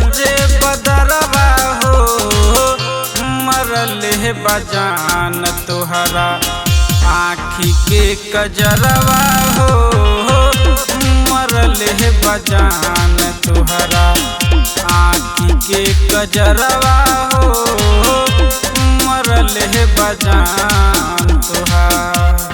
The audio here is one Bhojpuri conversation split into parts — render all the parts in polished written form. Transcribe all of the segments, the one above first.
गरजे बदरवा हो मरल है बजान तुहरा आँखी के कजरवा हो मरल है बजान तुहरा आँखी के कजरवा हो मरल है बजान तुहार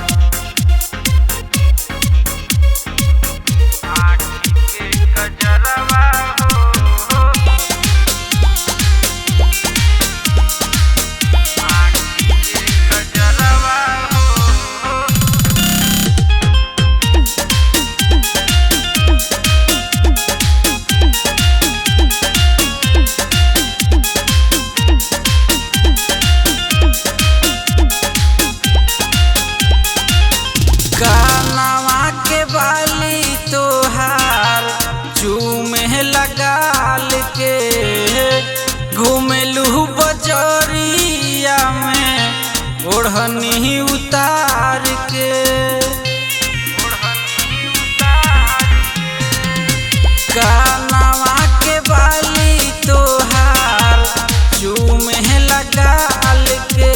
कानवा के बाली तोहार चूमे लगाल के घूमेलू बजरिया में ओढ़नी उतार के कानवा के बाली तोहार चूमे लगाल के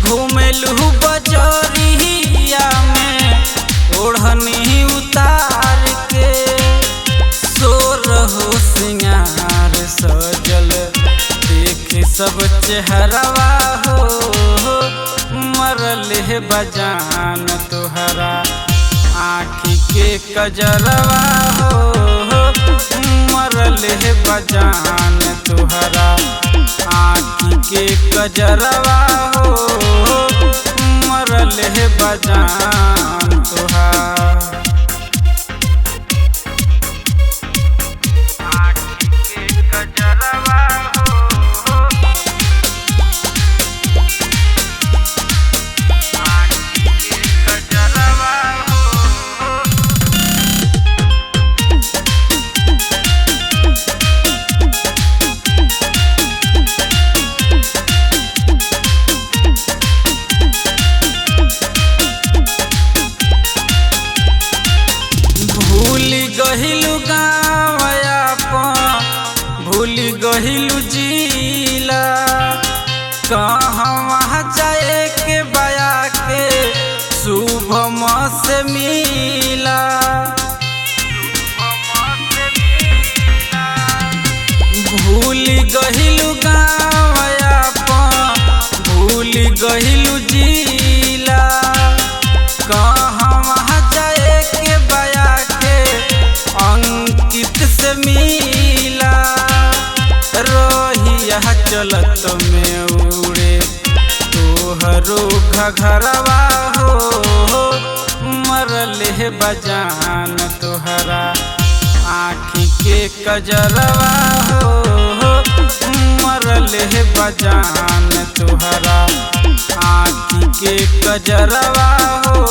घूमेलू बजरिया ओढ़नी उतार के सोरहो सिंगार सजल देख सब चेहरवा हो मरल है बजान तुहरा आँखी के कजरवा हो मरल है बजान तुहरा आँखी के कजरवा हो मरल है बजान तुहार आँखी के कजरवा हो आँखी के कजरवा गहिलु गाँव अपन भूल गहिलु जिला कहवा जाए के बया के शुभम से मिला भूल गहिलु गाँव अपन भूल गहिलु जिला कहवा जाए के बया के अंकित से मिला रोहिया चलत में उड़े तोहरो घघरवा हो मरल है बजान तुहरा आँखी के कजरवा हो मरल है बजान तुहरा आँखी के कजरवा हो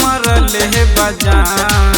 मरल है बजान